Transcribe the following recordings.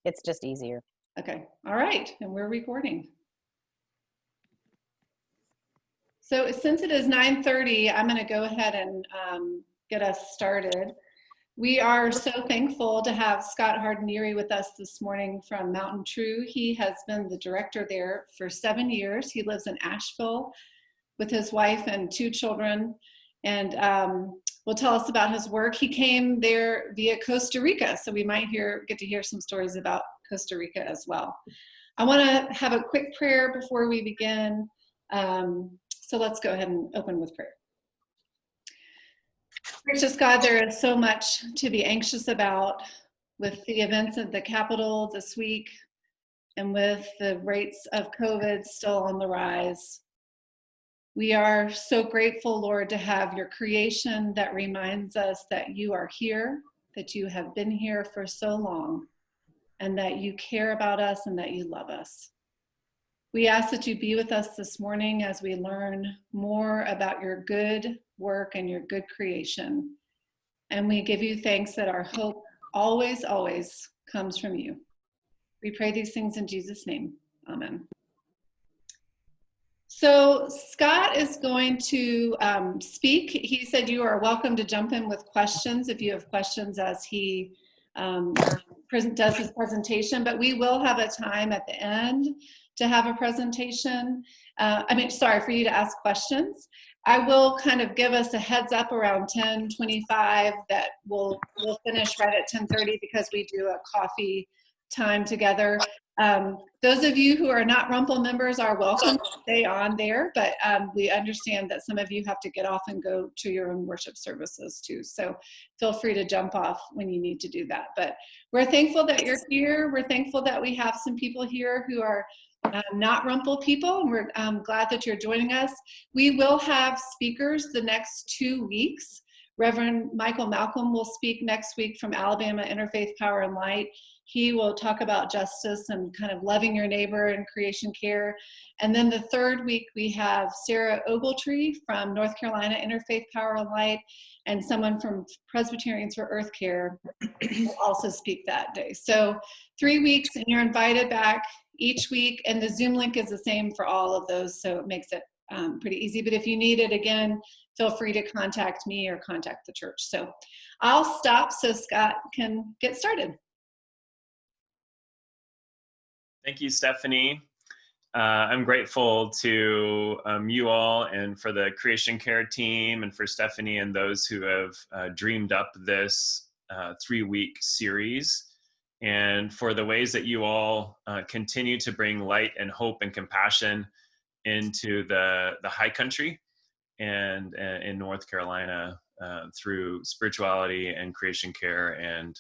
it's just easier. Okay. All right. And we're recording. So since it is 9:30, I'm going to go ahead and get us started. We are so thankful to have Scott Hardinieri with us this morning from Mountain True. He has been the director there for 7 years. He lives in Asheville with his wife and 2 children, and will tell us about his work. He came there via Costa Rica, so we might get to hear some stories about Costa Rica as well. I want to have a quick prayer before we begin. So let's go ahead and open with prayer. Gracious God, there is so much to be anxious about with the events at the Capitol this week and with the rates of COVID still on the rise. We are so grateful, Lord, to have your creation that reminds us that you are here, that you have been here for so long, and that you care about us and that you love us. We ask that you be with us this morning as we learn more about your good work and your good creation. And we give you thanks that our hope always, always comes from you. We pray these things in Jesus' name. Amen. So Scott is going to speak. He said you are welcome to jump in with questions if you have questions as he does his presentation, but we will have a time at the end to have a presentation. For you to ask questions. I will kind of give us a heads up around 10:25 that we'll finish right at 10:30 because we do a coffee time together. Those of you who are not Rumpel members are welcome to stay on there, but we understand that some of you have to get off and go to your own worship services too. So feel free to jump off when you need to do that. But we're thankful that you're here. We're thankful that we have some people here who are not Rumpel people, and we're glad that you're joining us. We will have speakers the next 2 weeks. Reverend Michael Malcolm will speak next week from Alabama Interfaith Power and Light. He will talk about justice and kind of loving your neighbor and creation care. And then the 3rd week, we have Sarah Ogletree from North Carolina Interfaith Power and Light, and someone from Presbyterians for Earth Care will also speak that day. So 3 weeks, and you're invited back each week, and the Zoom link is the same for all of those, so it makes it pretty easy. But if you need it again, feel free to contact me or contact the church. So I'll stop so Scott can get started. Thank you, Stephanie. I'm grateful to you all and for the Creation Care team and for Stephanie and those who have dreamed up this 3-week series, and for the ways that you all continue to bring light and hope and compassion into the high country and in North Carolina through spirituality and creation care and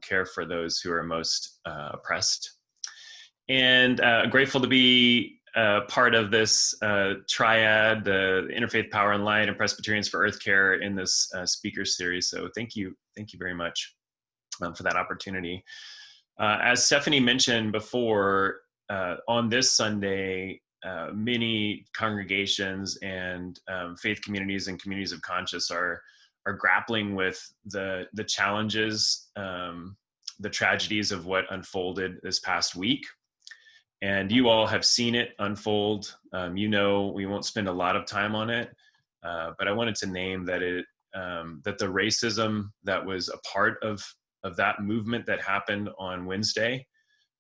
care for those who are most oppressed. And grateful to be part of this triad, the Interfaith Power and Light and Presbyterians for Earth Care in this speaker series. So thank you very much for that opportunity. As Stephanie mentioned before, on this Sunday, many congregations and faith communities and communities of conscience are grappling with the challenges, the tragedies of what unfolded this past week. And you all have seen it unfold. We won't spend a lot of time on it, but I wanted to name that that the racism that was a part of that movement that happened on Wednesday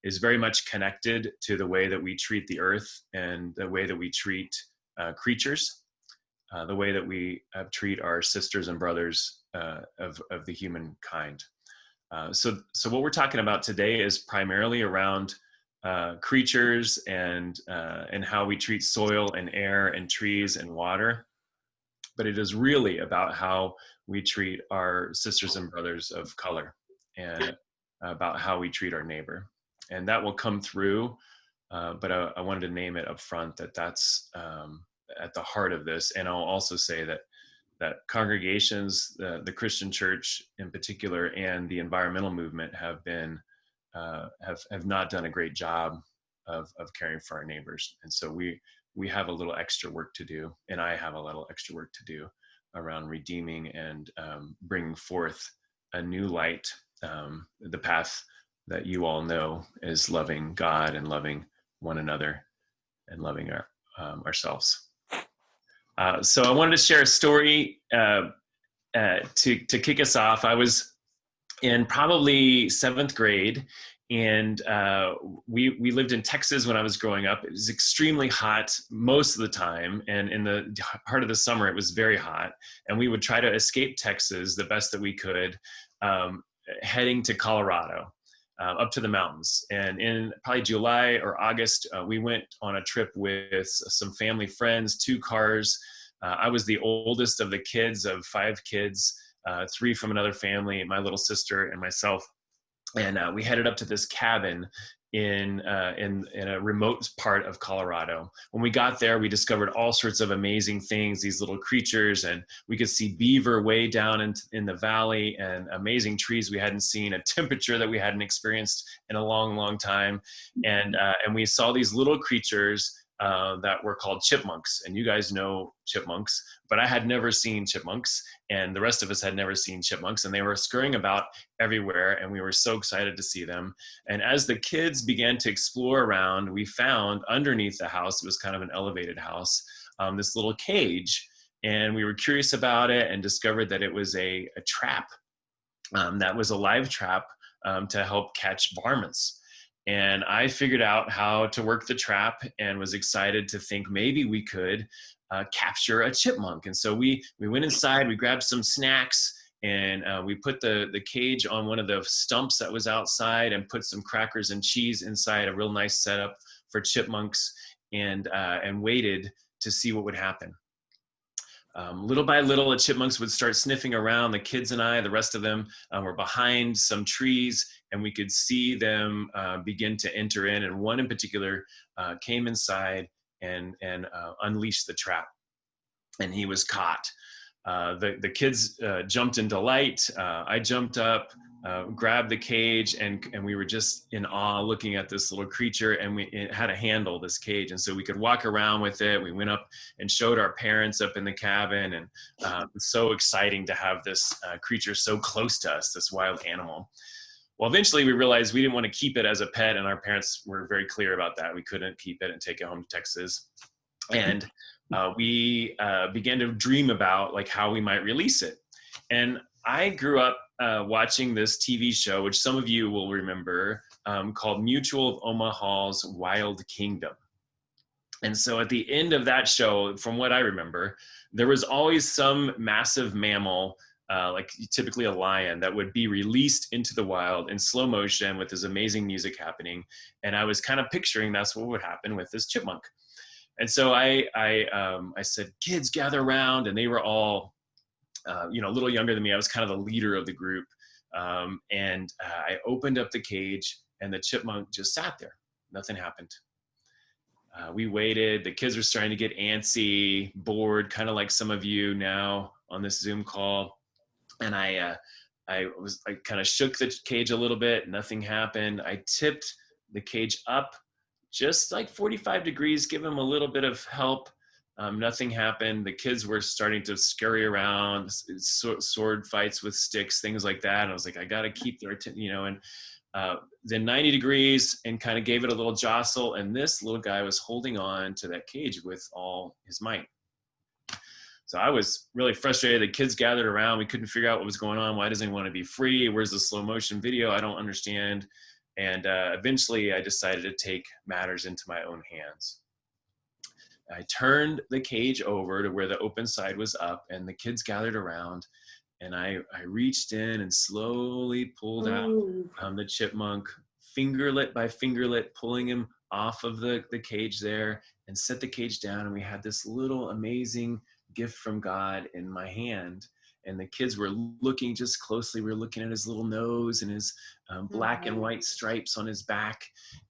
is very much connected to the way that we treat the earth and the way that we treat creatures, the way that we treat our sisters and brothers of the humankind. So what we're talking about today is primarily around creatures and how we treat soil and air and trees and water, but it is really about how we treat our sisters and brothers of color and about how we treat our neighbor. And that will come through, but I wanted to name it up front that's at the heart of this. And I'll also say that congregations, the Christian church in particular, and the environmental movement have not done a great job of caring for our neighbors. And so we have a little extra work to do, and I have a little extra work to do around redeeming and bringing forth a new light, the path that you all know as loving God and loving one another and loving ourselves. So I wanted to share a story to kick us off. I was in probably 7th grade, and we lived in Texas when I was growing up. It was extremely hot most of the time, and in the heart of the summer, it was very hot. And we would try to escape Texas the best that we could, heading to Colorado, up to the mountains. And in probably July or August, we went on a trip with some family friends, 2 cars. I was the oldest of the kids, of 5 kids. 3 from another family, my little sister and myself, and we headed up to this cabin in a remote part of Colorado. When we got there, we discovered all sorts of amazing things, these little creatures, and we could see beaver way down in the valley, and amazing trees we hadn't seen, a temperature that we hadn't experienced in a long, long time, and we saw these little creatures that were called chipmunks. And you guys know chipmunks, but I had never seen chipmunks, and the rest of us had never seen chipmunks, and they were scurrying about everywhere, and we were so excited to see them. And as the kids began to explore around, we found underneath the house, it was kind of an elevated house, this little cage, and we were curious about it and discovered that it was a trap, that was a live trap to help catch varmints. And I figured out how to work the trap and was excited to think maybe we could capture a chipmunk. And so we went inside, we grabbed some snacks, and we put the cage on one of the stumps that was outside and put some crackers and cheese inside, a real nice setup for chipmunks, and waited to see what would happen. Little by little, the chipmunks would start sniffing around. The kids and I, the rest of them, were behind some trees, and we could see them begin to enter in. And one in particular came inside and unleashed the trap, and he was caught. The kids jumped in delight. I jumped up, grabbed the cage, and we were just in awe looking at this little creature, and it had a handle, this cage, and so we could walk around with it. We went up and showed our parents up in the cabin, and it's so exciting to have this creature so close to us, this wild animal. Well, eventually we realized we didn't want to keep it as a pet, and our parents were very clear about that. We couldn't keep it and take it home to Texas. And we began to dream about like how we might release it. And I grew up watching this TV show, which some of you will remember, called Mutual of Omaha's Wild Kingdom. And so at the end of that show, from what I remember, there was always some massive mammal, like typically a lion, that would be released into the wild in slow motion with this amazing music happening. And I was kind of picturing that's what would happen with this chipmunk. And so I said, kids, gather around, and they were all, a little younger than me. I was kind of the leader of the group. And I opened up the cage, and the chipmunk just sat there. Nothing happened. We waited. The kids were starting to get antsy, bored, kind of like some of you now on this Zoom call. And I kind of shook the cage a little bit. Nothing happened. I tipped the cage up just like 45 degrees, give them a little bit of help. Nothing happened. The kids were starting to scurry around, sword fights with sticks, things like that. And I was like, I got to keep their attention, then 90 degrees, and kind of gave it a little jostle. And this little guy was holding on to that cage with all his might. So I was really frustrated. The kids gathered around. We couldn't figure out what was going on. Why doesn't he want to be free? Where's the slow motion video? I don't understand. And eventually I decided to take matters into my own hands. I turned the cage over to where the open side was up, and the kids gathered around, and I reached in and slowly pulled out the chipmunk, fingerlet by fingerlet, pulling him off of the cage there, and set the cage down. And we had this little amazing gift from God in my hand. And the kids were looking just closely. We were looking at his little nose and his black and white stripes on his back.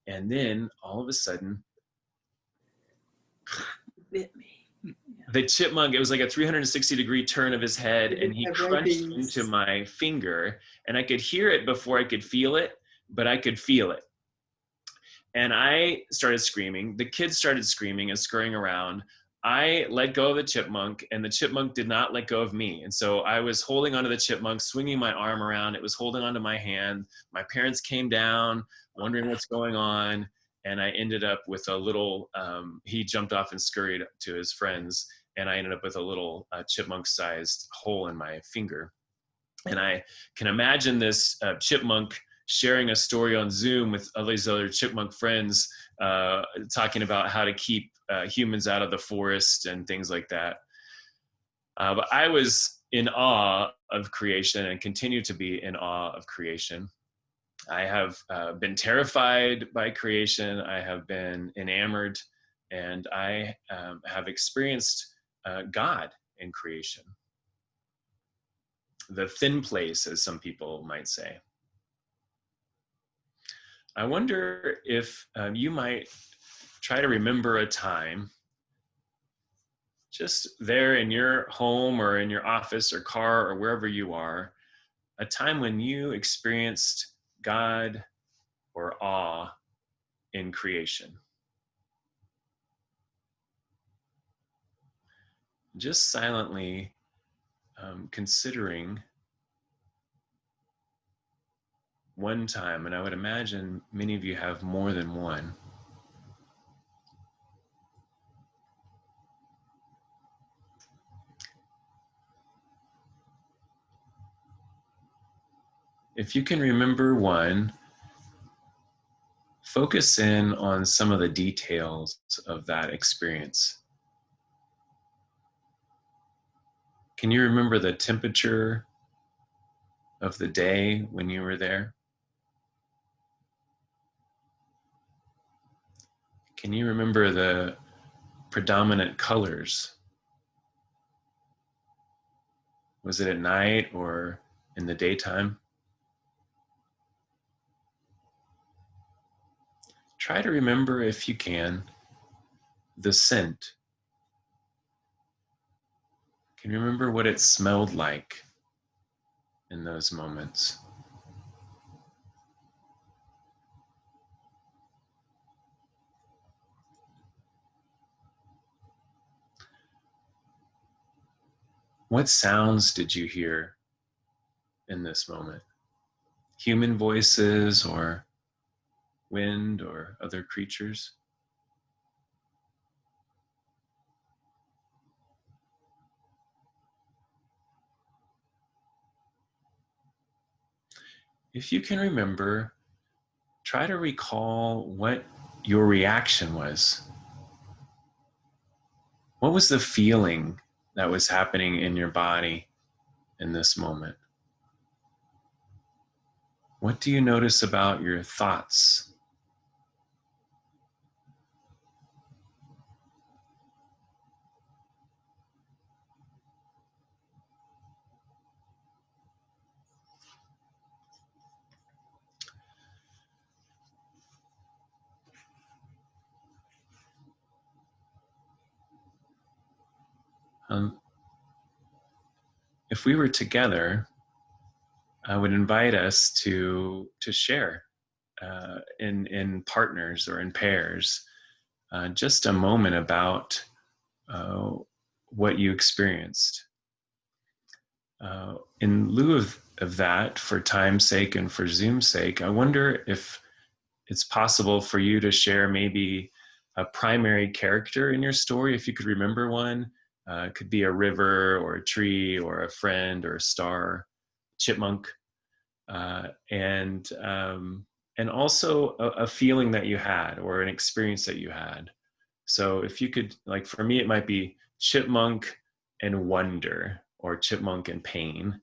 And then all of a sudden, bit me. The chipmunk, it was like a 360-degree turn of his head, and he crunched into my finger, and I could hear it before I could feel it, but I could feel it. And I started screaming. The kids started screaming and scurrying around. I let go of the chipmunk, and the chipmunk did not let go of me. And so I was holding onto the chipmunk, swinging my arm around. It was holding onto my hand. My parents came down, wondering what's going on. And I ended up with a little, he jumped off and scurried to his friends. And I ended up with a little chipmunk-sized hole in my finger. And I can imagine this chipmunk sharing a story on Zoom with all these other chipmunk friends, talking about how to keep humans out of the forest and things like that. But I was in awe of creation and continue to be in awe of creation. I have been terrified by creation. I have been enamored, and I have experienced God in creation. The thin place, as some people might say. I wonder if you might try to remember a time just there in your home or in your office or car or wherever you are, a time when you experienced God or awe in creation. Just silently considering one time, and I would imagine many of you have more than one. If you can remember one, focus in on some of the details of that experience. Can you remember the temperature of the day when you were there? Can you remember the predominant colors? Was it at night or in the daytime? Try to remember, if you can, the scent. Can you remember what it smelled like in those moments? What sounds did you hear in this moment? Human voices or wind or other creatures? If you can remember, try to recall what your reaction was. What was the feeling that was happening in your body in this moment? What do you notice about your thoughts? If we were together, I would invite us to share in partners or in pairs, just a moment about uh, what you experienced. In lieu of that, for time's sake and for Zoom's sake, I wonder if it's possible for you to share maybe a primary character in your story, if you could remember one. It could be a river or a tree or a friend or a star, chipmunk, and also a feeling that you had or an experience that you had. So if you could, like for me, it might be chipmunk and wonder or chipmunk and pain.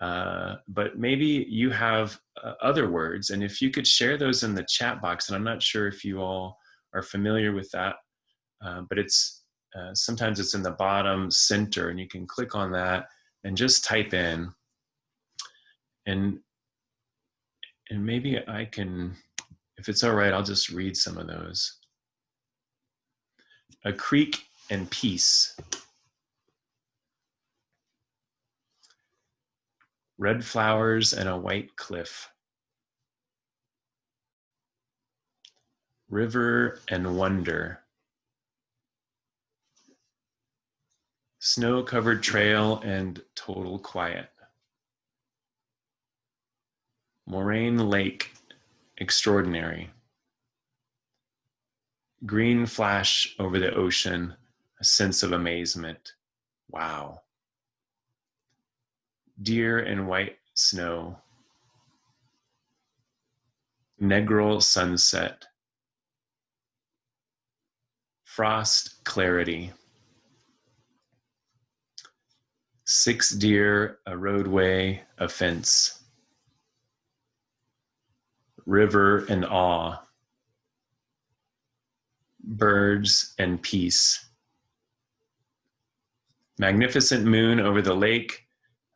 But maybe you have other words, and if you could share those in the chat box, and I'm not sure if you all are familiar with that, but it's sometimes it's in the bottom center, and you can click on that and just type in, and maybe I can, if it's all right, I'll just read some of those. A creek and peace. Red flowers and a white cliff. River and wonder. Snow-covered trail and total quiet. Moraine Lake, extraordinary. Green flash over the ocean, a sense of amazement. Wow. Deer and white snow. Negral sunset. Frost clarity. 6 deer, a roadway, a fence. River and awe. Birds and peace. Magnificent moon over the lake,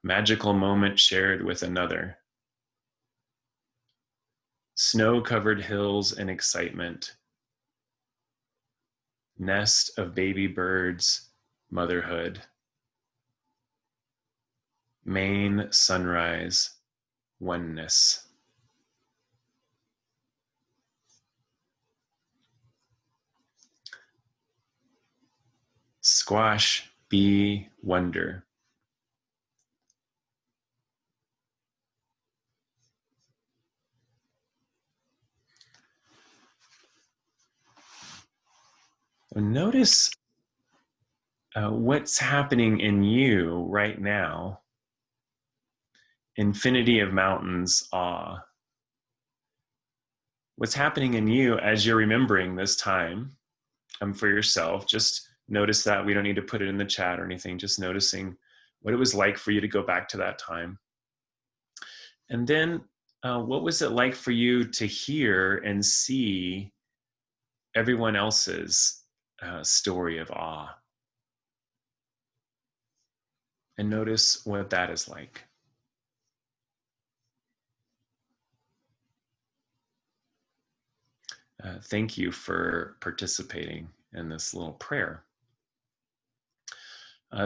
magical moment shared with another. Snow-covered hills and excitement. Nest of baby birds, motherhood. Maine sunrise, oneness. Squash, bee, wonder. Notice what's happening in you right now. Infinity of mountains, awe. What's happening in you as you're remembering this time for yourself? Just notice that. We don't need to put it in the chat or anything. Just noticing what it was like for you to go back to that time. And then what was it like for you to hear and see everyone else's story of awe? And notice what that is like. Thank you for participating in this little prayer.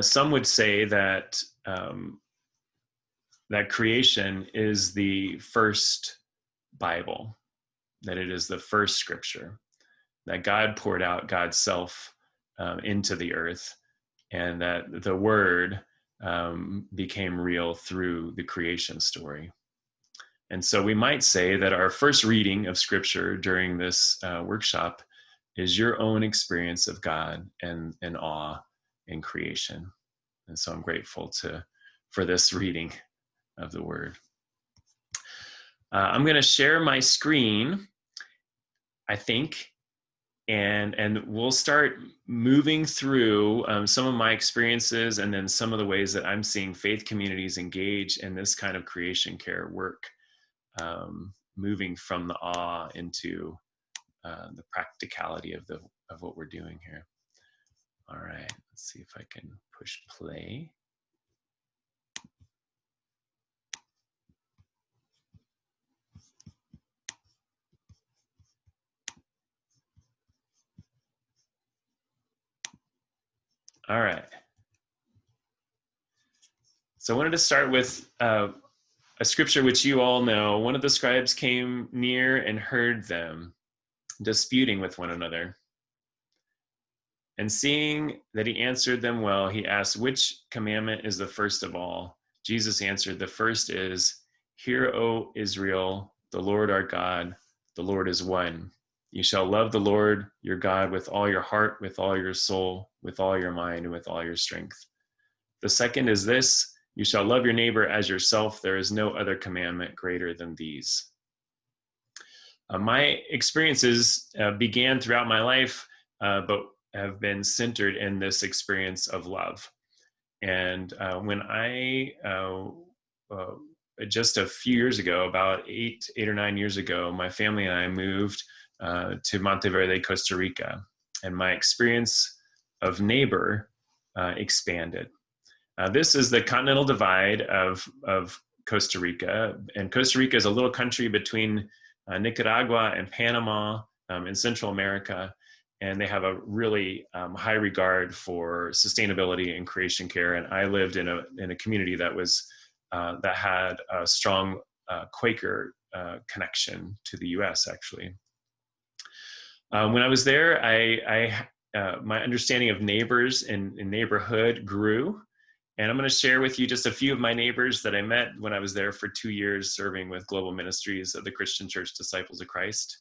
Some would say that that creation is the first Bible, that it is the first scripture, that God poured out God's self into the earth, and that the word became real through the creation story. And so we might say that our first reading of scripture during this workshop is your own experience of God and awe in creation. And so I'm grateful for this reading of the word. I'm going to share my screen, I think, and we'll start moving through some of my experiences and then some of the ways that I'm seeing faith communities engage in this kind of creation care work, moving from the awe into the practicality of what we're doing here. All right, let's see if I can push play. All right. So I wanted to start with a scripture which you all know. One of the scribes came near and heard them disputing with one another. And seeing that he answered them well, he asked, which commandment is the first of all? Jesus answered, the first is, hear, O Israel, the Lord our God, the Lord is one. You shall love the Lord your God with all your heart, with all your soul, with all your mind, and with all your strength. The second is this, you shall love your neighbor as yourself. There is no other commandment greater than these. My experiences began throughout my life, but have been centered in this experience of love. And when I, just a few years ago, about eight or 9 years ago, my family and I moved to Monteverde, Costa Rica. And my experience of neighbor expanded. This is the continental divide of Costa Rica. And Costa Rica is a little country between Nicaragua and Panama in Central America. And they have a really high regard for sustainability and creation care. And I lived in a community that was that had a strong Quaker connection to the U.S. Actually, when I was there, I my understanding of neighbors and neighborhood grew. And I'm going to share with you just a few of my neighbors that I met when I was there for 2 years serving with global ministries of the Christian Church Disciples of Christ.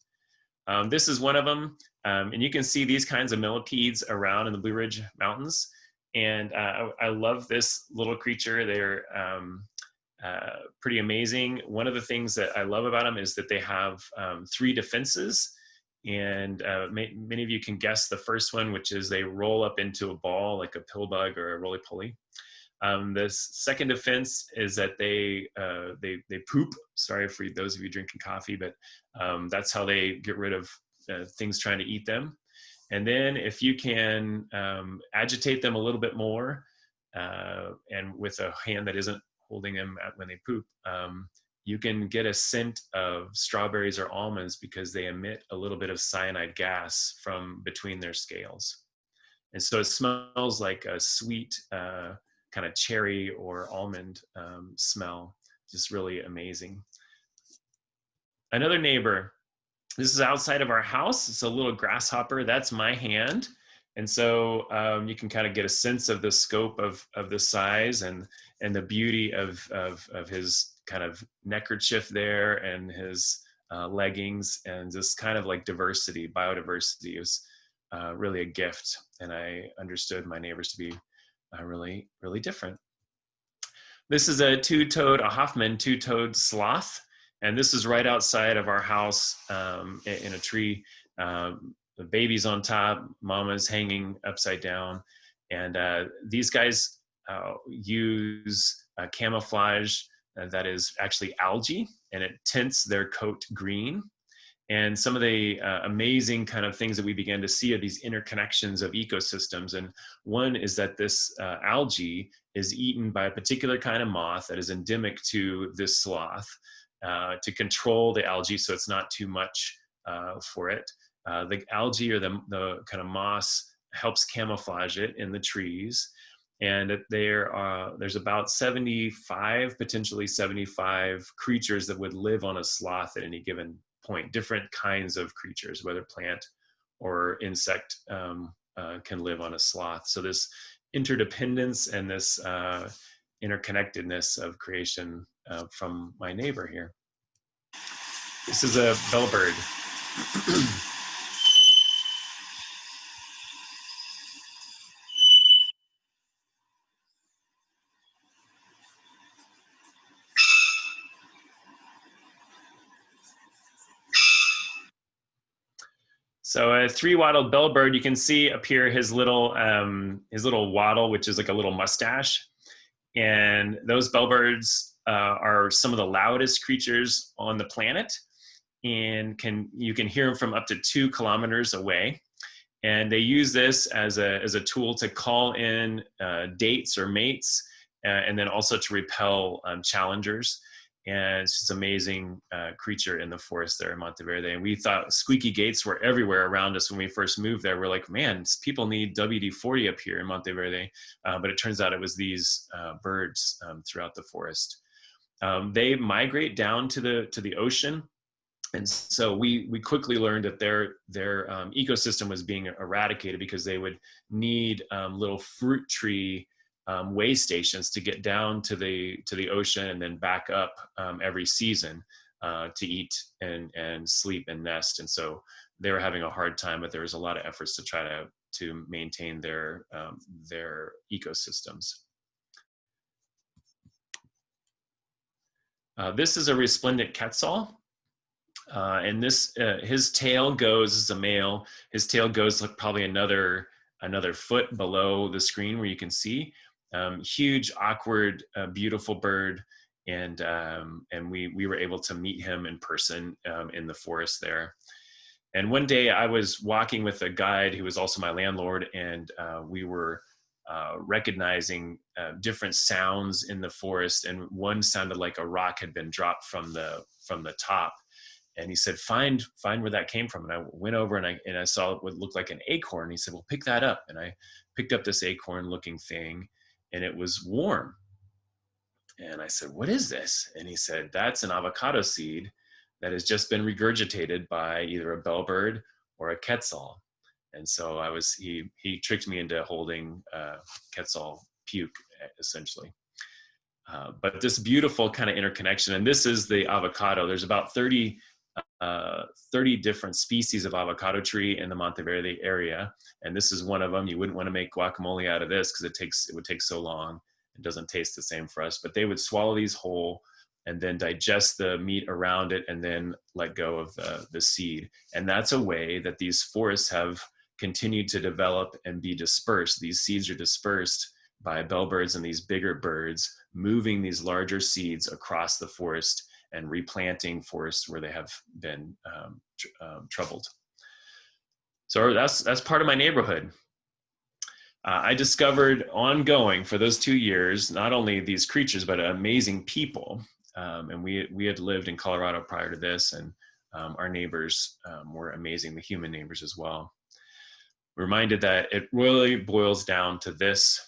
This is one of them. And you can see these kinds of millipedes around in the Blue Ridge Mountains. And I love this little creature. They're pretty amazing. One of the things that I love about them is that they have 3 defenses. And many of you can guess the first one, which is they roll up into a ball like a pill bug or a roly-poly. This second defense is that they poop. Sorry for those of you drinking coffee, but that's how they get rid of things trying to eat them. And then if you can agitate them a little bit more, and with a hand that isn't holding them when they poop, you can get a scent of strawberries or almonds because they emit a little bit of cyanide gas from between their scales. And so it smells like a sweet kind of cherry or almond smell, just really amazing. Another neighbor, this is outside of our house. It's a little grasshopper. That's my hand. And so you can kind of get a sense of the scope of the size and the beauty of his kind of neckerchief there and his leggings, and just kind of like diversity, biodiversity is really a gift. And I understood my neighbors to be really, really different. This is a Hoffman two-toed sloth. And this is right outside of our house in a tree. The baby's on top, mama's hanging upside down. And these guys use camouflage that is actually algae, and it tints their coat green. And some of the amazing kind of things that we began to see are these interconnections of ecosystems. And one is that this algae is eaten by a particular kind of moth that is endemic to this sloth to control the algae so it's not too much for it. The algae or the kind of moss helps camouflage it in the trees. And there's about 75, potentially 75 creatures that would live on a sloth at any given point. Different kinds of creatures, whether plant or insect, can live on a sloth. So this interdependence and this interconnectedness of creation from my neighbor here. This is a bellbird. So a 3-wattled bellbird, you can see up here his little waddle, which is like a little mustache. And those bellbirds are some of the loudest creatures on the planet, and you can hear them from up to 2 kilometers away. And they use this as a tool to call in dates or mates, and then also to repel challengers. And it's just an amazing creature in the forest there in Monteverde. And we thought squeaky gates were everywhere around us when we first moved there. We're like, man, people need WD-40 up here in Monteverde. But it turns out it was these birds throughout the forest. They migrate down to the ocean. And so we quickly learned that their ecosystem was being eradicated because they would need little fruit tree way stations to get down to the ocean and then back up every season to eat and sleep and nest. And so they were having a hard time, but there was a lot of efforts to try to maintain their ecosystems. This is a Resplendent Quetzal. And this, his tail goes, this is a male, his tail goes like probably another foot below the screen where you can see. Huge, awkward, beautiful bird. And we were able to meet him in person in the forest there. And one day I was walking with a guide who was also my landlord, and we were recognizing different sounds in the forest. And one sounded like a rock had been dropped from the top. And he said, find where that came from. And I went over and I saw what looked like an acorn. He said, well, pick that up. And I picked up this acorn looking thing, and it was warm. And I said, what is this? And he said, that's an avocado seed that has just been regurgitated by either a bellbird or a quetzal. And so he tricked me into holding Quetzal puke, essentially. But this beautiful kind of interconnection, and this is the avocado. There's about 30 different species of avocado tree in the Monteverde area, and this is one of them. You wouldn't want to make guacamole out of this because it would take so long. It doesn't taste the same for us, but they would swallow these whole and then digest the meat around it and then let go of the seed. And that's a way that these forests have continued to develop and be dispersed. These seeds are dispersed by bellbirds and these bigger birds moving these larger seeds across the forest and replanting forests where they have been troubled. So that's part of my neighborhood. I discovered ongoing for those 2 years, not only these creatures, but amazing people. And we had lived in Colorado prior to this, and our neighbors were amazing, the human neighbors as well. Reminded that it really boils down to this.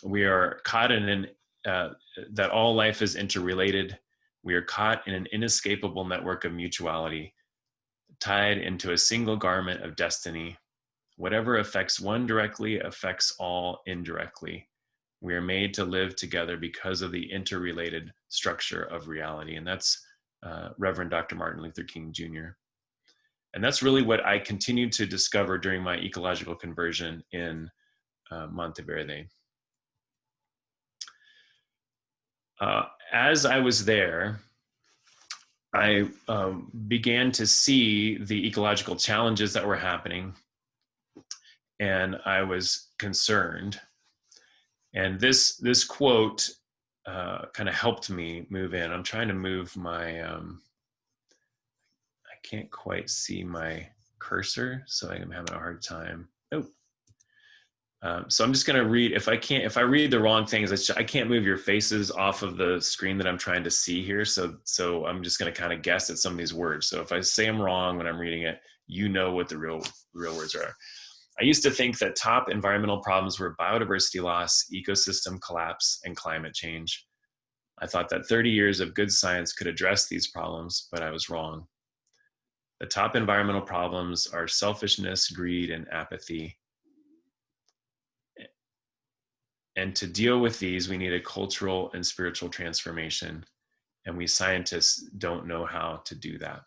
We are caught in that all life is interrelated. We are caught in an inescapable network of mutuality, tied into a single garment of destiny. Whatever affects one directly affects all indirectly. We are made to live together because of the interrelated structure of reality. And that's Reverend Dr. Martin Luther King Jr. And that's really what I continued to discover during my ecological conversion in Monteverde. As I was there, I began to see the ecological challenges that were happening, and I was concerned. And this quote kind of helped me move in. I'm trying to move my, I can't quite see my cursor, so I'm having a hard time. Oh. So I'm just going to read. If I read the wrong things, I can't move your faces off of the screen that I'm trying to see here. So I'm just going to kind of guess at some of these words. So if I say I'm wrong when I'm reading it, you know what the real words are. I used to think that top environmental problems were biodiversity loss, ecosystem collapse, and climate change. I thought that 30 years of good science could address these problems, but I was wrong. The top environmental problems are selfishness, greed, and apathy. And to deal with these, we need a cultural and spiritual transformation. And we scientists don't know how to do that.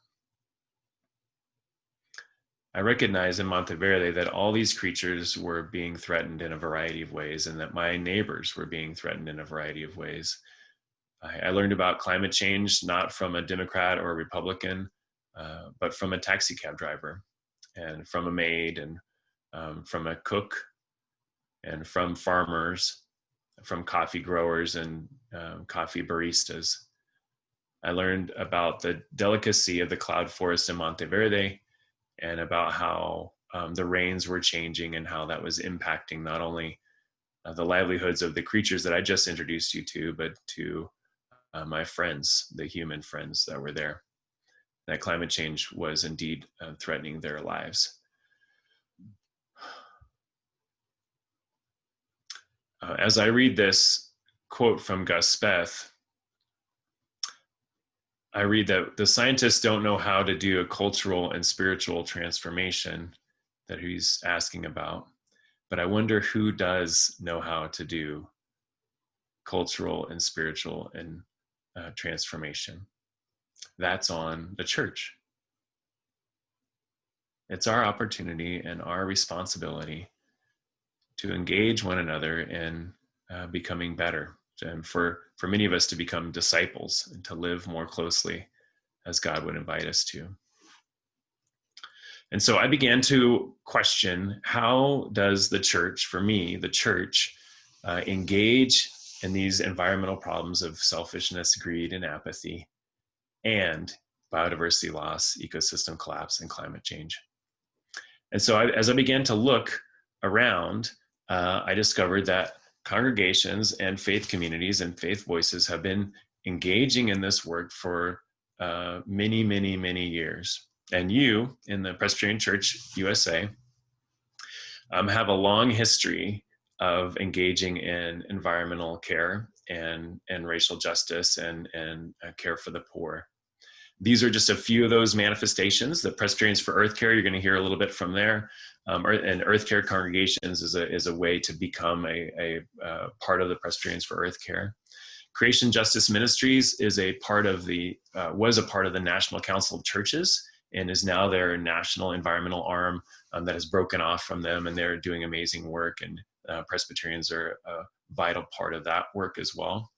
I recognize in Monteverde that all these creatures were being threatened in a variety of ways, and that my neighbors were being threatened in a variety of ways. I learned about climate change not from a Democrat or a Republican, but from a taxi cab driver, and from a maid, and from a cook, and from farmers, from coffee growers and coffee baristas. I learned about the delicacy of the cloud forest in Monteverde, and about how the rains were changing and how that was impacting not only the livelihoods of the creatures that I just introduced you to, but to my friends, the human friends that were there. That climate change was indeed threatening their lives. As I read this quote from Gus Speth, I read that the scientists don't know how to do a cultural and spiritual transformation that he's asking about, but I wonder who does know how to do cultural and spiritual and transformation. That's on the church. It's our opportunity and our responsibility to engage one another in becoming better, and for many of us to become disciples and to live more closely as God would invite us to. And so I began to question, how does the church, for me, the church, engage in these environmental problems of selfishness, greed, and apathy, and biodiversity loss, ecosystem collapse, and climate change? And so as I began to look around, I discovered that congregations and faith communities and faith voices have been engaging in this work for many, many, many years. And you, in the Presbyterian Church USA, have a long history of engaging in environmental care and racial justice and care for the poor. These are just a few of those manifestations. The Presbyterians for Earth Care, you're going to hear a little bit from there. And Earth Care congregations is a way to become a part of the Presbyterians for Earth Care. Creation Justice Ministries is a part of was a part of the National Council of Churches, and is now their national environmental arm that has broken off from them, and they're doing amazing work, and Presbyterians are a vital part of that work as well.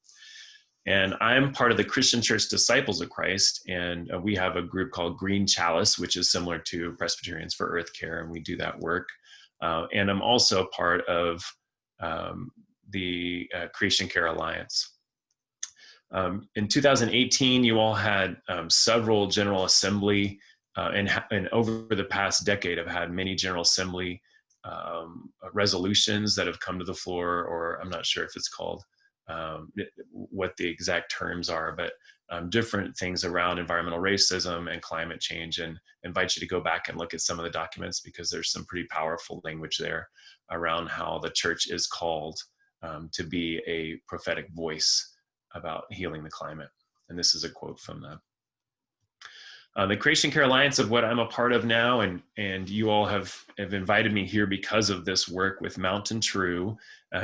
And I'm part of the Christian Church Disciples of Christ, and we have a group called Green Chalice, which is similar to Presbyterians for Earth Care, and we do that work. And I'm also part of the Creation Care Alliance. In 2018, you all had several General Assembly, and over the past decade have had many General Assembly resolutions that have come to the floor, or I'm not sure if it's called what the exact terms are, but different things around environmental racism and climate change, and invite you to go back and look at some of the documents, because there's some pretty powerful language there around how the church is called to be a prophetic voice about healing the climate. And this is a quote from them. The Creation Care Alliance, of what I'm a part of now, and you all have invited me here because of this work with Mountain True.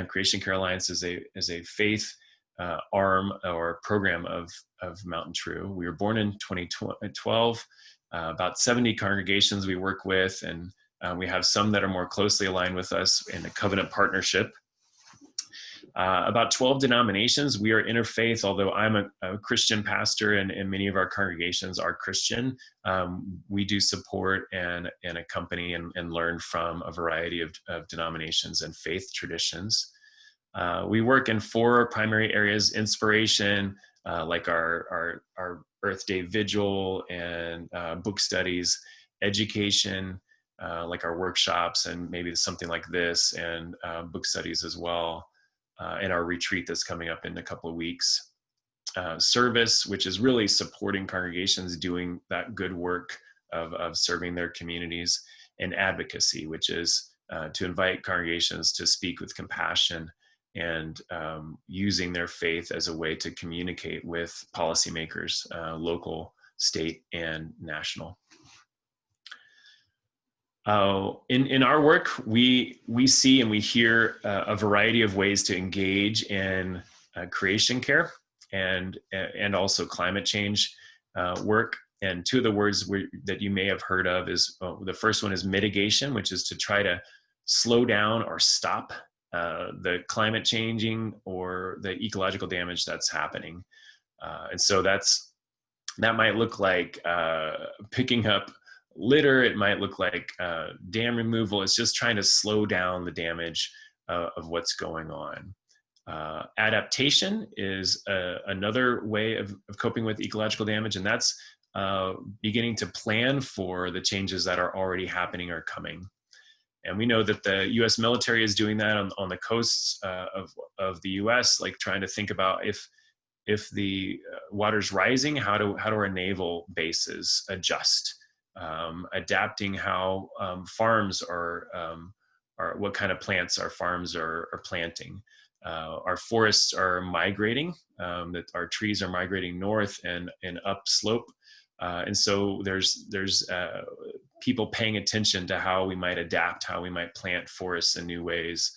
Creation Care Alliance is a faith arm or program of Mountain True. We were born in 2012, about 70 congregations we work with, and we have some that are more closely aligned with us in a covenant partnership. About 12 denominations. We are interfaith, although I'm a Christian pastor, and many of our congregations are Christian. We do support and accompany and learn from a variety of denominations and faith traditions. We work in 4 primary areas: inspiration, like our Earth Day Vigil and book studies; education, like our workshops and maybe something like this, and book studies as well. And our retreat that's coming up in a couple of weeks. Service, which is really supporting congregations doing that good work of serving their communities; and advocacy, which is to invite congregations to speak with compassion and using their faith as a way to communicate with policymakers, local, state, and national. In our work, we see and we hear a variety of ways to engage in creation care and also climate change work. And 2 of the words that you may have heard of is, the first one is mitigation, which is to try to slow down or stop the climate changing or the ecological damage that's happening. And so that might look like picking up litter. It might look like dam removal. It's just trying to slow down the damage of what's going on. Adaptation is another way of coping with ecological damage, and that's beginning to plan for the changes that are already happening or coming. And we know that the U.S. military is doing that on the coasts of the U.S., like trying to think about if the water's rising, how do our naval bases adjust? Adapting how farms are what kind of plants our farms are planting. Our forests are migrating, that our trees are migrating north and upslope. And so there's people paying attention to how we might adapt, how we might plant forests in new ways.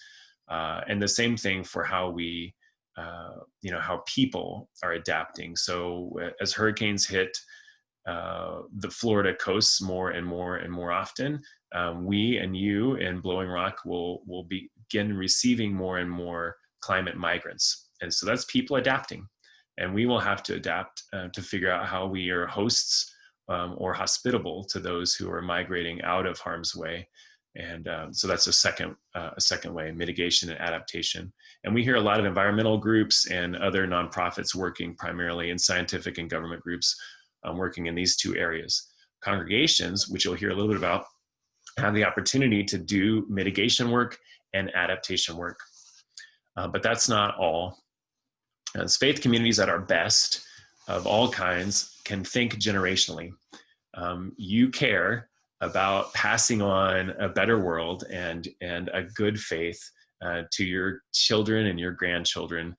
And the same thing for how we, how people are adapting. So as hurricanes hit the Florida coasts more and more often, we and you in Blowing Rock will begin receiving more and more climate migrants. And so that's people adapting. And we will have to adapt to figure out how we are hosts or hospitable to those who are migrating out of harm's way. And so that's a second way: mitigation and adaptation. And we hear a lot of environmental groups and other nonprofits working primarily in scientific and government groups working in these 2 areas. Congregations, which you'll hear a little bit about, have the opportunity to do mitigation work and adaptation work. But that's not all. As faith communities at our best of all kinds can think generationally. You care about passing on a better world and a good faith to your children and your grandchildren.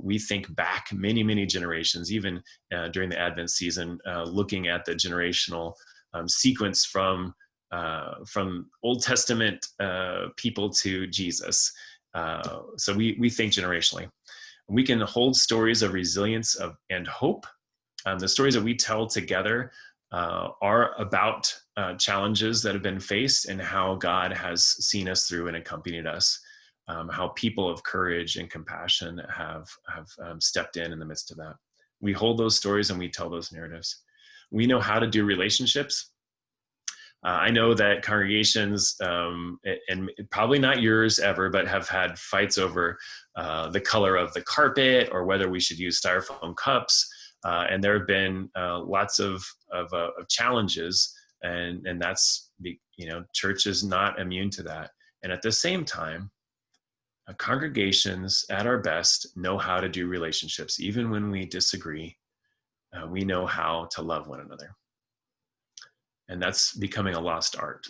We think back many, many generations, even during the Advent season, looking at the generational sequence from Old Testament people to Jesus. So we think generationally. We can hold stories of resilience and hope. The stories that we tell together are about challenges that have been faced and how God has seen us through and accompanied us. How people of courage and compassion have stepped in the midst of that. We hold those stories and we tell those narratives. We know how to do relationships. I know that congregations, and probably not yours ever, but have had fights over the color of the carpet or whether we should use styrofoam cups. And there have been lots of challenges, and that's, church is not immune to that. And at the same time, congregations at our best know how to do relationships. Even when we disagree, we know how to love one another. And that's becoming a lost art.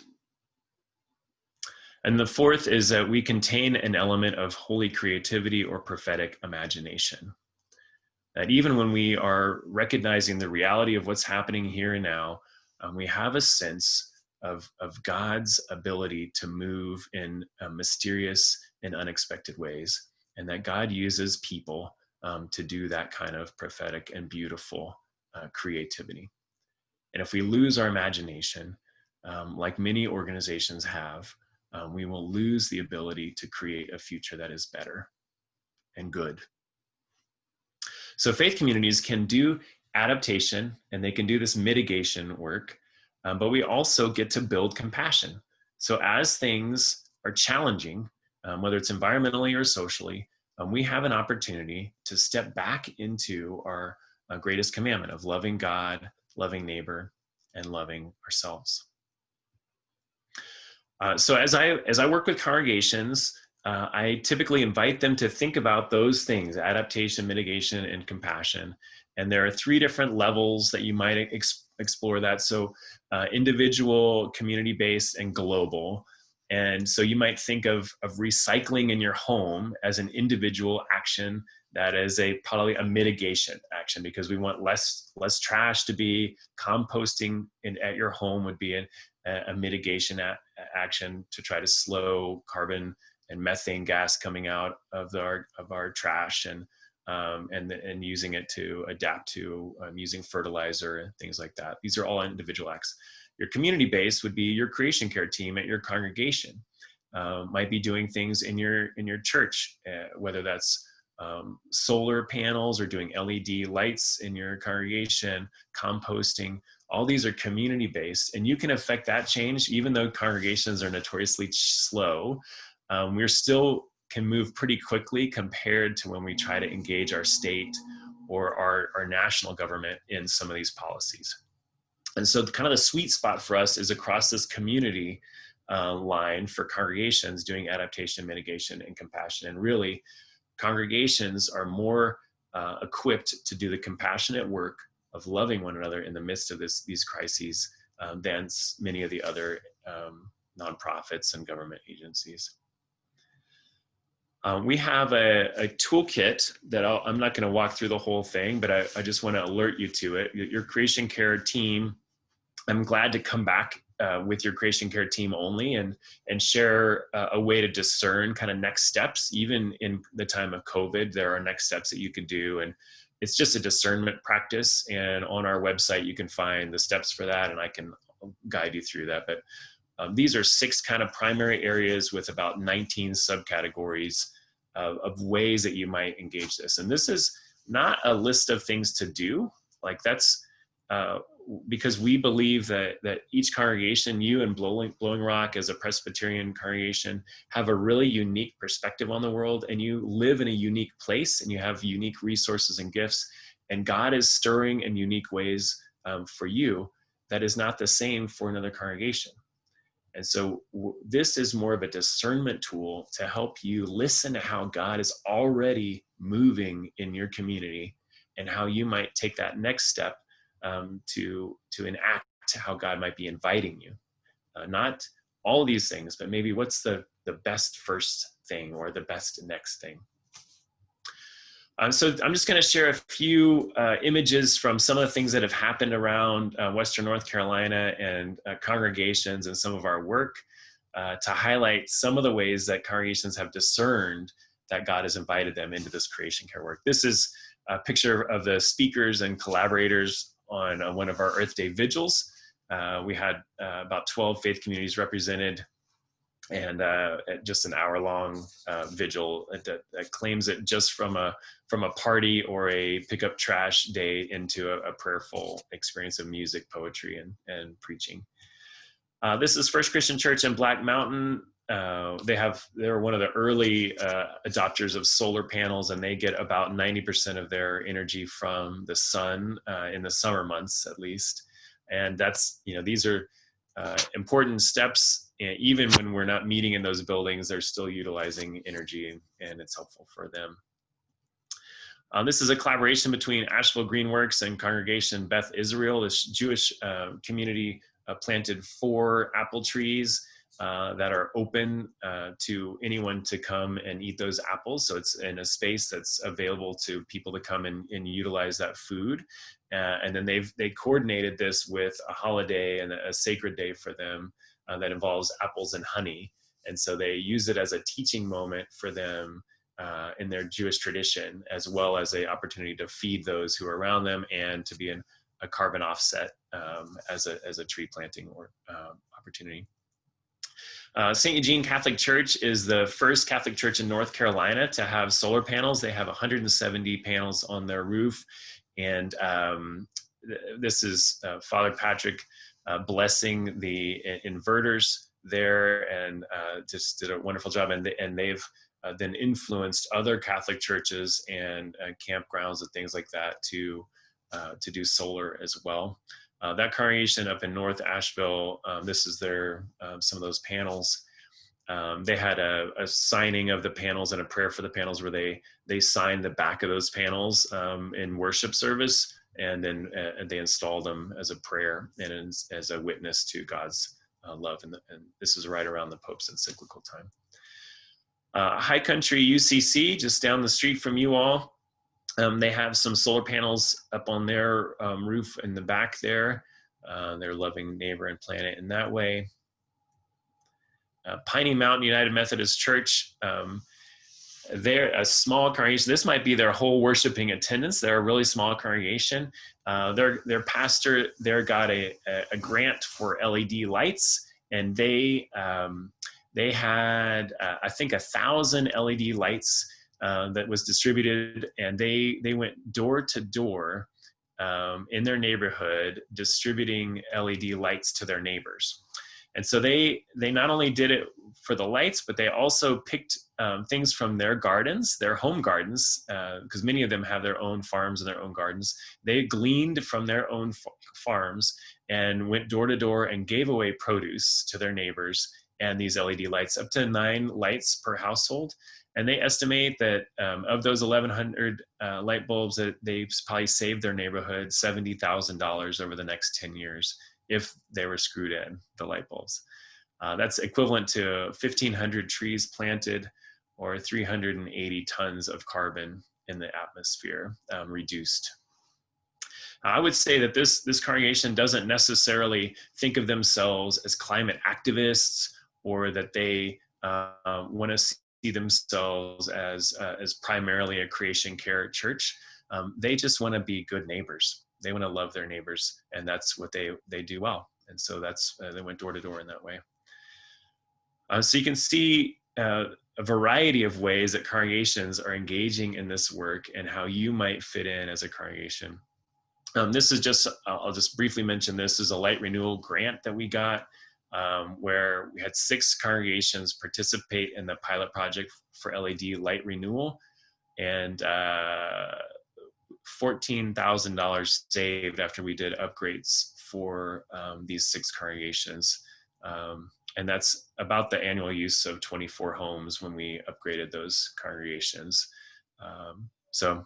And the fourth is that we contain an element of holy creativity or prophetic imagination. That even when we are recognizing the reality of what's happening here and now, we have a sense of God's ability to move in mysterious and unexpected ways, and that God uses people to do that kind of prophetic and beautiful creativity. And if we lose our imagination, like many organizations have, we will lose the ability to create a future that is better and good. So faith communities can do adaptation and they can do this mitigation work, but we also get to build compassion. So as things are challenging, whether it's environmentally or socially, we have an opportunity to step back into our greatest commandment of loving God, loving neighbor, and loving ourselves. So as I work with congregations, I typically invite them to think about those things: adaptation, mitigation, and compassion. And there are three different levels that you might explore that. So individual, community-based, and global. And so you might think of recycling in your home as an individual action that is probably a mitigation action, because we want less trash to be. Composting at your home would be a mitigation action to try to slow carbon and methane gas coming out of our trash, and using it to adapt to using fertilizer and things like that. These are all individual acts. Your community-based would be your creation care team at your congregation. Might be doing things in your church, whether that's solar panels or doing LED lights in your congregation, composting. All these are community-based, and you can affect that change. Even though congregations are notoriously slow, we're still can move pretty quickly compared to when we try to engage our state or our national government in some of these policies. And so kind of the sweet spot for us is across this community line for congregations doing adaptation, mitigation, and compassion. And really, congregations are more equipped to do the compassionate work of loving one another in the midst of these crises than many of the other nonprofits and government agencies. We have a toolkit that I'm not going to walk through the whole thing, but I just want to alert you to it. Your creation care team, I'm glad to come back with your creation care team only and share a way to discern kind of next steps. Even in the time of COVID, there are next steps that you can do. And it's just a discernment practice. And on our website, you can find the steps for that, and I can guide you through that. But these are 6 kind of primary areas with about 19 subcategories of ways that you might engage this. And this is not a list of things to do. Like that's because we believe that each congregation, you and Blowing Rock as a Presbyterian congregation, have a really unique perspective on the world, and you live in a unique place, and you have unique resources and gifts, and God is stirring in unique ways for you that is not the same for another congregation. And so this is more of a discernment tool to help you listen to how God is already moving in your community and how you might take that next step to enact how God might be inviting you. Not all these things, but maybe what's the the best first thing or the best next thing. So I'm just going to share a few images from some of the things that have happened around Western North Carolina and congregations and some of our work to highlight some of the ways that congregations have discerned that God has invited them into this creation care work. This is a picture of the speakers and collaborators on one of our Earth Day vigils. We had about 12 faith communities represented, and just an hour-long vigil that claims it just from a party or a pickup trash day into a prayerful experience of music, poetry, and preaching. This is First Christian Church in Black Mountain. They're one of the early adopters of solar panels, and they get about 90% of their energy from the sun in the summer months, at least. And that's, these are important steps. Even when we're not meeting in those buildings, they're still utilizing energy, and it's helpful for them. This is a collaboration between Asheville Greenworks and Congregation Beth Israel. This Jewish community planted 4 apple trees that are open to anyone to come and eat those apples. So it's in a space that's available to people to come and utilize that food. And then they coordinated this with a holiday and a sacred day for them that involves apples and honey. And so they use it as a teaching moment for them in their Jewish tradition, as well as an opportunity to feed those who are around them and to be a carbon offset as a tree planting or opportunity. St. Eugene Catholic Church is the first Catholic church in North Carolina to have solar panels. They have 170 panels on their roof. And this is Father Patrick blessing the inverters there, and just did a wonderful job. And they've then influenced other Catholic churches and campgrounds and things like that to do solar as well. That congregation up in North Asheville, this is their some of those panels. They had a signing of the panels and a prayer for the panels where they signed the back of those panels in worship service, and then they installed them as a prayer and as a witness to God's love. And this is right around the Pope's encyclical time. High Country UCC, just down the street from you all. They have some solar panels up on their roof in the back there. They're loving neighbor and planet in that way. Piney Mountain United Methodist Church, they're a small congregation. This might be their whole worshiping attendance. They're a really small congregation. Their pastor there got a grant for LED lights, and they had I think 1,000 LED lights that was distributed, and they went door to door in their neighborhood distributing LED lights to their neighbors. And so they not only did it for the lights, but they also picked things from their gardens, their home gardens, because many of them have their own farms and their own gardens. They gleaned from their own farms and went door to door and gave away produce to their neighbors and these LED lights, up to 9 lights per household. And they estimate that of those 1,100 light bulbs, that they probably saved their neighborhood $70,000 over the next 10 years if they were screwed in, the light bulbs. That's equivalent to 1,500 trees planted, or 380 tons of carbon in the atmosphere reduced. I would say that this congregation doesn't necessarily think of themselves as climate activists, or that they want to see themselves as primarily a creation care church. They just want to be good neighbors. They want to love their neighbors, and that's what they do well. And so that's they went door to door in that way. So you can see a variety of ways that congregations are engaging in this work and how you might fit in as a congregation. This is just, I'll just briefly mention, this is a Light Renewal grant that we got, where we had 6 congregations participate in the pilot project for LED light renewal, and $14,000 saved after we did upgrades for these 6 congregations. And that's about the annual use of 24 homes when we upgraded those congregations. So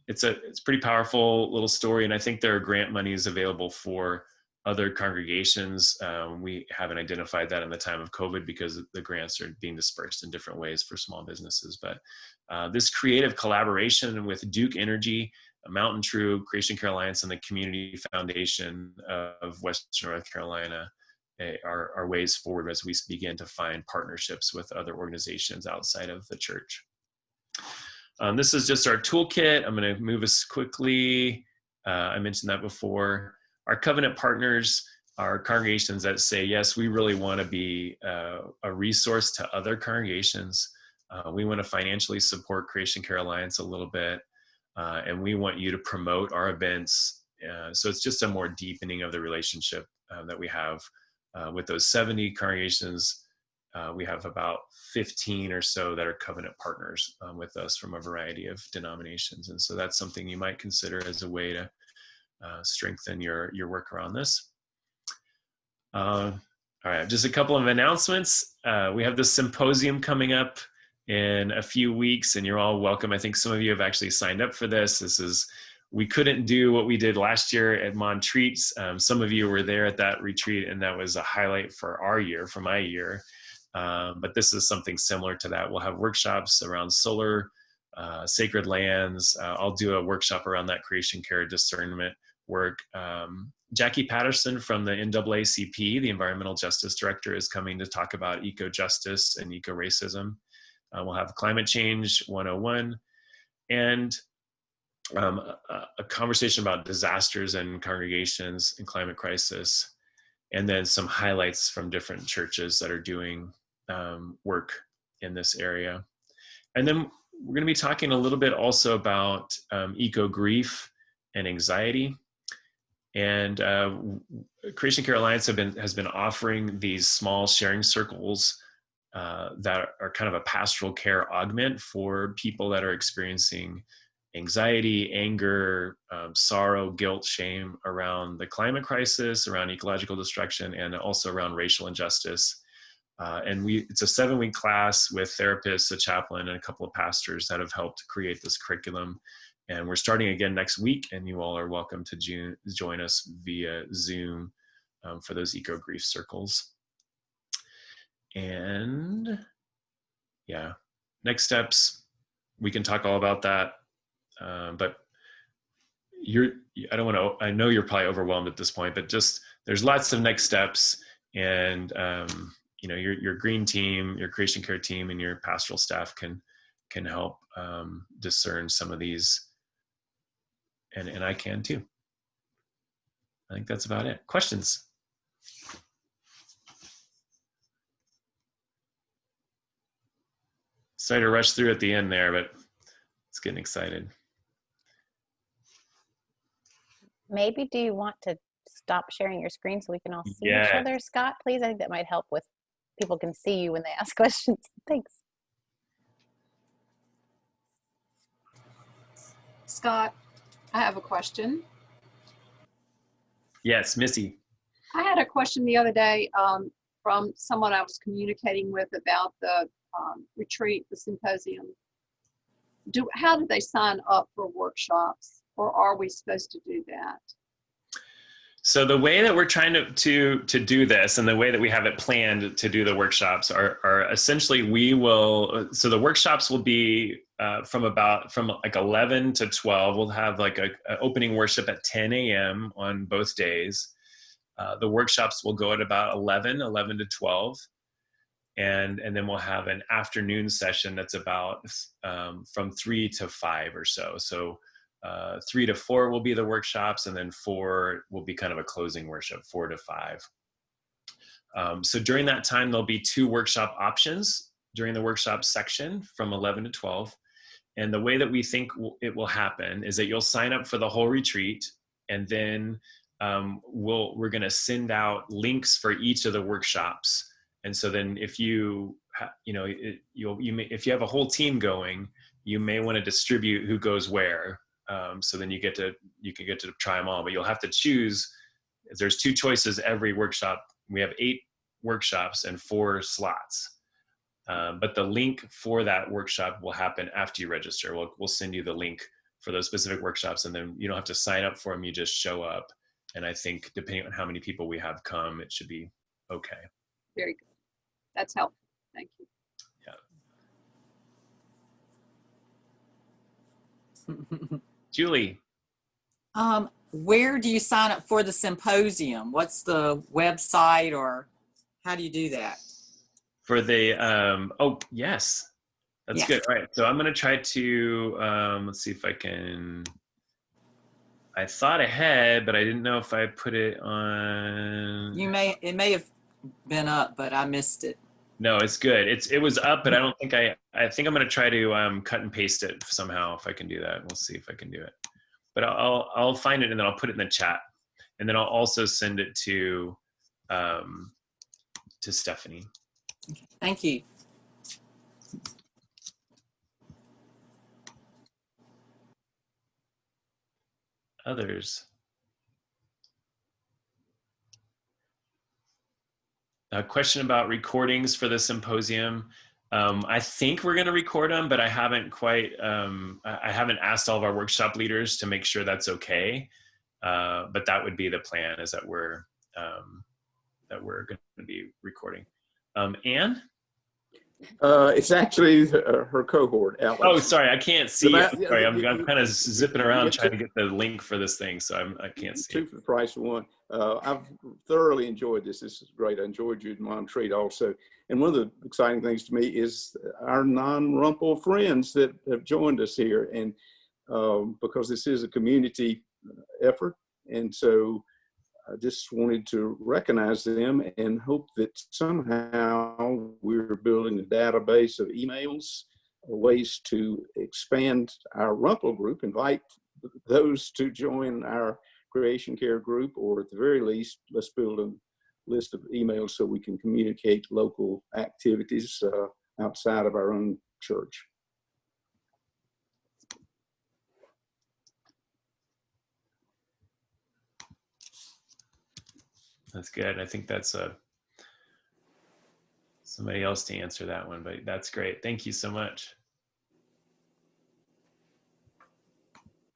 it's a pretty powerful little story, and I think there are grant monies available for other congregations. We haven't identified that in the time of COVID because the grants are being dispersed in different ways for small businesses. But this creative collaboration with Duke Energy, Mountain True, Creation Care Alliance, and the Community Foundation of Western North Carolina are ways forward as we begin to find partnerships with other organizations outside of the church. This is just our toolkit. I'm going to move us quickly. I mentioned that before. Our covenant partners are congregations that say, yes, we really want to be a resource to other congregations. We want to financially support Creation Care Alliance a little bit, and we want you to promote our events. So it's just a more deepening of the relationship that we have with those 70 congregations. We have about 15 or so that are covenant partners with us from a variety of denominations. And so that's something you might consider as a way to strengthen your work around this. All right, just a couple of announcements. We have this symposium coming up in a few weeks, and you're all welcome. I think some of you have actually signed up for this. We couldn't do what we did last year at Montreats. Some of you were there at that retreat, and that was a highlight for my year. But this is something similar to that. We'll have workshops around solar, sacred lands. I'll do a workshop around that creation care discernment work. Jackie Patterson from the NAACP, the Environmental Justice Director, is coming to talk about eco-justice and eco-racism. We'll have Climate Change 101 and a conversation about disasters and congregations and climate crisis, and then some highlights from different churches that are doing work in this area. And then we're going to be talking a little bit also about eco-grief and anxiety. And Creation Care Alliance has been offering these small sharing circles that are kind of a pastoral care augment for people that are experiencing anxiety, anger, sorrow, guilt, shame around the climate crisis, around ecological destruction, and also around racial injustice. And it's a 7-week class with therapists, a chaplain, and a couple of pastors that have helped create this curriculum. And we're starting again next week, and you all are welcome to join us via Zoom for those eco-grief circles. And yeah, next steps, we can talk all about that. But I know you're probably overwhelmed at this point, but just there's lots of next steps, and your green team, your creation care team, and your pastoral staff can help discern some of these, and I can too. I think that's about it. Questions? Sorry to rush through at the end there, but it's getting excited. Maybe do you want to stop sharing your screen so we can all see each other, Scott, please? I think that might help with people can see you when they ask questions. Thanks. Scott, I have a question. Yes, Missy. I had a question the other day from someone I was communicating with about the retreat, the symposium. How do they sign up for workshops, or are we supposed to do that? So the way that we're trying to do this, and the way that we have it planned to do the workshops are essentially so the workshops will be from like 11 to 12. We'll have like a opening worship at 10 a.m. on both days. The workshops will go at about 11 to 12. And then we'll have an afternoon session that's about from 3 to 5 or so. So 3 to 4 will be the workshops, and then 4 will be kind of a closing worship, 4 to 5. So during that time, there'll be 2 workshop options during the workshop section from 11 to 12. And the way that we think it will happen is that you'll sign up for the whole retreat, and then we're going to send out links for each of the workshops. And so then if if you have a whole team going, you may want to distribute who goes where. So then you can get to try them all, but you'll have to choose. There's 2 choices every workshop. We have 8 workshops and 4 slots. But the link for that workshop will happen after you register. We'll send you the link for those specific workshops, and then you don't have to sign up for them. You just show up, And I think depending on how many people we have come, it should be okay. Very good. That's helpful. Thank you. Julie. Where do you sign up for the symposium? What's the website, or how do you do that? For the, oh, yes. That's good. All right. So I'm going to try to, let's see if I can, I thought ahead, but I didn't know if I put it on. It may have been up, but I missed it. No, it's good. It was up, but I don't think I think I'm going to try to cut and paste it somehow if I can do that. We'll see if I can do it. But I'll find it and then I'll put it in the chat. And then I'll also send it to Stephanie. Thank you. Others. A question about recordings for the symposium. I think we're going to record them, but I haven't quite, I haven't asked all of our workshop leaders to make sure that's okay. But that would be the plan, is that we're going to be recording. Anne? It's actually her cohort, Alex. Oh, sorry, I can't see. Sorry, I'm kind of zipping around trying to get the link for this thing, so I can't see. 2 for the price of 1. I've thoroughly enjoyed this. This is great. I enjoyed you and Montreat also. And one of the exciting things to me is our non-Rumple friends that have joined us here, and because this is a community effort, and so I just wanted to recognize them and hope that somehow we're building a database of emails, ways to expand our Rumple group, invite those to join our Creation Care group, or at the very least, let's build a list of emails so we can communicate local activities outside of our own church. That's good. I think that's somebody else to answer that one, but that's great. Thank you so much.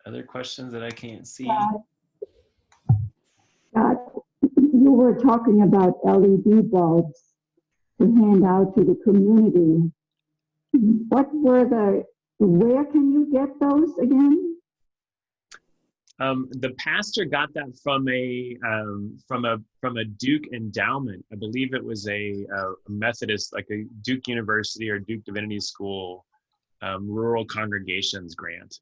Other questions that I can't see? You were talking about LED bulbs to hand out to the community. Where can you get those again? The pastor got that from a Duke endowment. I believe it was a Methodist, like a Duke University or Duke Divinity School rural congregations grant.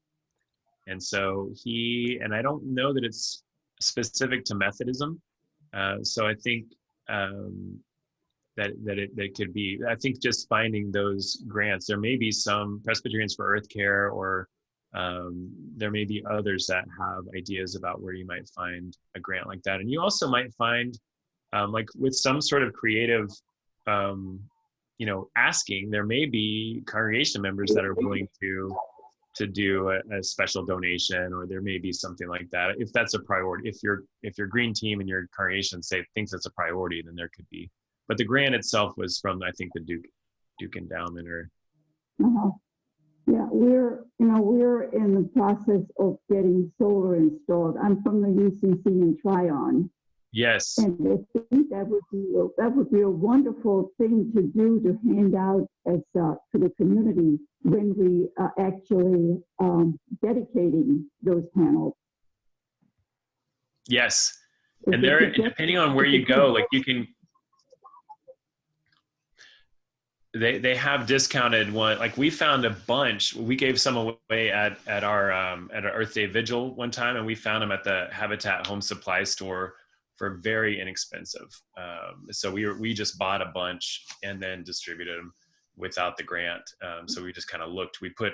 And so and I don't know that it's specific to Methodism. So I think that it could be, I think just finding those grants, there may be some Presbyterians for Earth Care, or there may be others that have ideas about where you might find a grant like that. And you also might find, like with some sort of creative, asking, there may be congregation members that are willing to do a special donation, or there may be something like that. If that's a priority, if your green team and your congregation thinks that's a priority, then there could be. But the grant itself was from, I think, the Duke endowment, or. Yeah, we're in the process of getting solar installed. I'm from the UCC in Tryon. Yes. And I think that would be a wonderful thing to do, to hand out to the community when we are actually dedicating those panels. Yes, and depending on where you go, like you can. They have discounted one. Like we found a bunch. We gave some away at our Earth Day Vigil one time, and we found them at the Habitat Home Supply Store for very inexpensive. So we just bought a bunch and then distributed them without the grant. So we just kind of looked. We put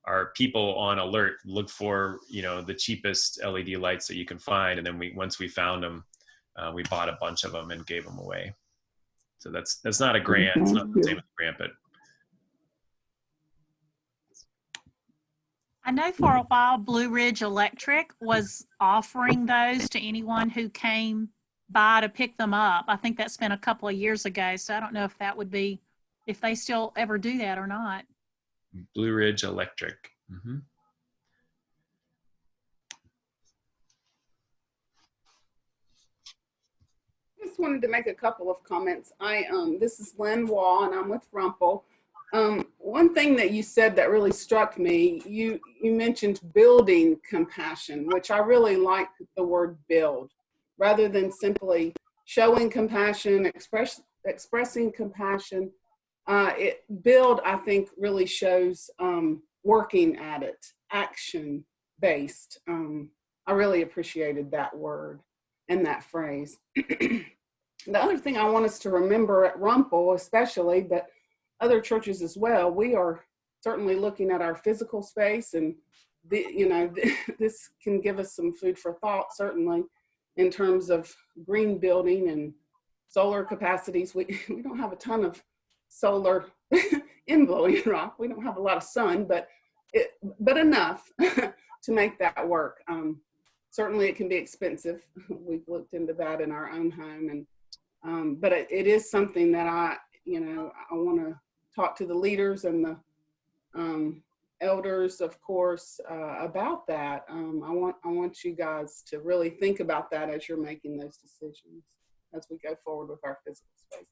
our people on alert, look for the cheapest LED lights that you can find, and then once we found them, we bought a bunch of them and gave them away. So that's not a grant. It's not the same as a grant, but. I know for a while Blue Ridge Electric was offering those to anyone who came by to pick them up. I think that's been a couple of years ago, so I don't know if that would be, if they still ever do that or not. Blue Ridge Electric. Mm-hmm. wanted to make a couple of comments. This is Lynn Wall, and I'm with Rumple. One thing that you said that really struck me, you mentioned building compassion, which I really like the word build, rather than simply showing compassion, expressing compassion. Build, I think, really shows working at it, action based. I really appreciated that word and that phrase. The other thing I want us to remember at Rumple especially, but other churches as well, we are certainly looking at our physical space, and this can give us some food for thought, certainly, in terms of green building and solar capacities. We don't have a ton of solar in Blowing Rock. We don't have a lot of sun, but enough to make that work. Certainly it can be expensive. We've looked into that in our own home, and but it is something that I want to talk to the leaders and the elders, of course, about that. I want you guys to really think about that as you're making those decisions as we go forward with our physical space.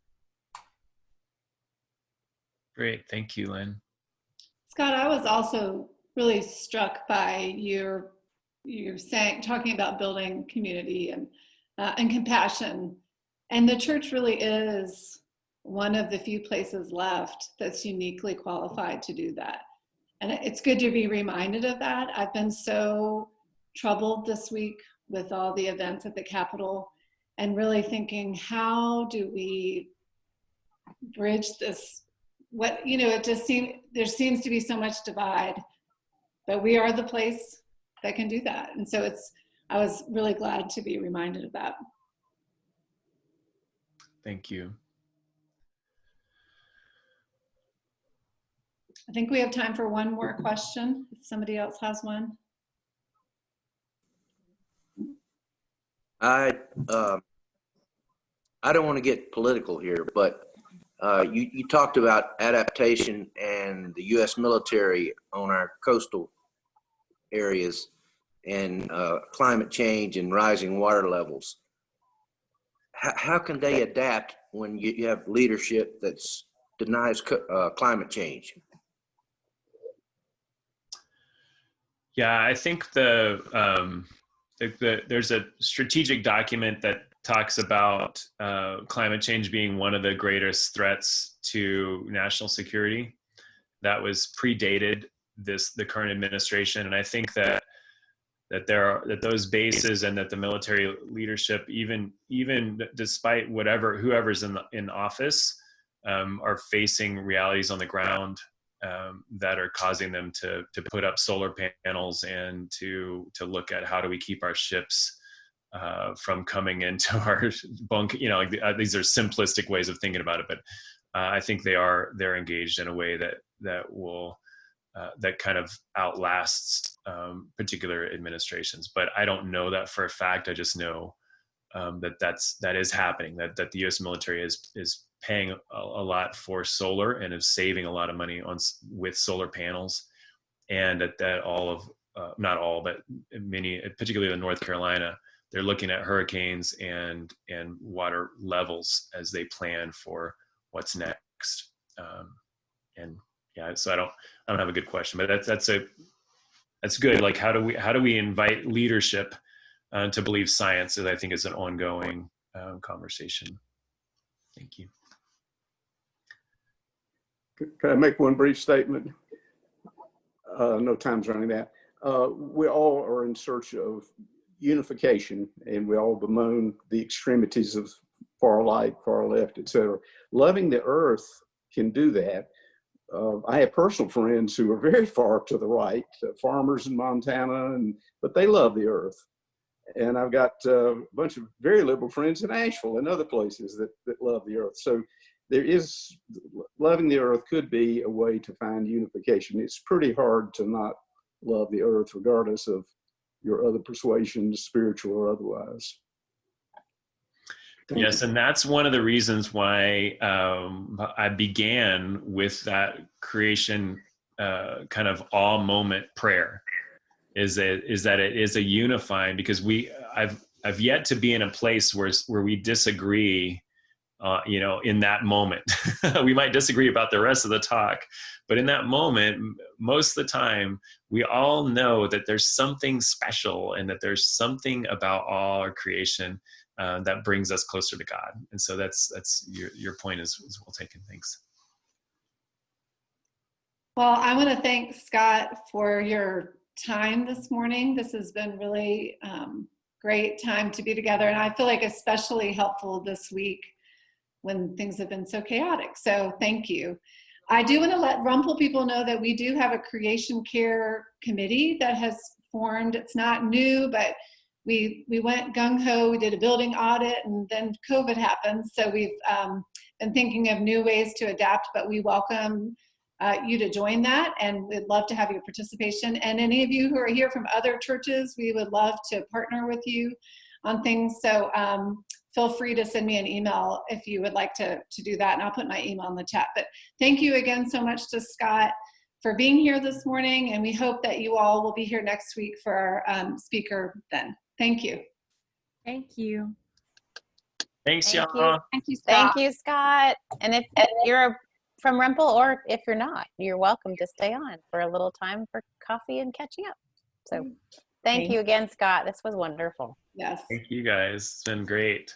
Great, thank you, Lynn. Scott, I was also really struck by your talking about building community and compassion, and the church really is one of the few places left that's uniquely qualified to do that. And it's good to be reminded of that. I've been so troubled this week with all the events at the Capitol, and really thinking, how do we bridge this? There seems to be so much divide, but we are the place that can do that. And so I was really glad to be reminded of that. Thank you. I think we have time for one more question, if somebody else has one. I don't want to get political here, but you talked about adaptation and the U.S. military on our coastal areas and climate change and rising water levels. How can they adapt when you have leadership that denies climate change? Yeah, I think there's a strategic document that talks about climate change being one of the greatest threats to national security. That was predated the current administration, and I think that those bases and that the military leadership, even despite whoever's in office, are facing realities on the ground that are causing them to put up solar panels and to look at how do we keep our ships from coming into our bunk. These are simplistic ways of thinking about it, but I think they're engaged in a way that will that kind of outlasts particular administrations. But I don't know that for a fact. I just know that is happening. That the U.S. military is paying a lot for solar and is saving a lot of money with solar panels, and that all of not all, but many, particularly in North Carolina, they're looking at hurricanes and water levels as they plan for what's next. And yeah, so I don't have a good question, but that's good. Like, how do we invite leadership to believe science? I think is an ongoing conversation. Thank you. Can I make one brief statement? No time's running out. We all are in search of unification, and we all bemoan the extremities of far right, far left, etc. Loving the earth can do that. I have personal friends who are very far to the right, farmers in Montana, but they love the earth. And I've got a bunch of very liberal friends in Asheville and other places that love the earth. So loving the earth could be a way to find unification. It's pretty hard to not love the earth, regardless of your other persuasions, spiritual or otherwise. Yes, and that's one of the reasons why I began with that creation kind of awe moment prayer. Is that it is a unifying, because I've I've yet to be in a place where we disagree, you know, in that moment. We might disagree about the rest of the talk, but in that moment, most of the time, we all know that there's something special and that there's something about all our creation that brings us closer to God. And so that's your point is well taken. Thanks. Well, I want to thank Scott for your time this morning. This has been really great time to be together, and I feel like especially helpful this week when things have been so chaotic. So thank you. I do want to let Rumple people know that we do have a creation care committee that has formed. It's not new, but we went gung-ho. We did a building audit, and then COVID happened. So we've been thinking of new ways to adapt, but we welcome you to join that, and we'd love to have your participation. And any of you who are here from other churches, we would love to partner with you on things. So feel free to send me an email if you would like to do that, and I'll put my email in the chat. But thank you again so much to Scott for being here this morning, and we hope that you all will be here next week for our speaker then. Thank you. Thank you. Thanks, Thank y'all. you. Thank you, Scott. Thank you, Scott. And if you're from Rempel, or if you're not, you're welcome to stay on for a little time for coffee and catching up. So thank you again, Scott. This was wonderful. Yes. Thank you guys. It's been great.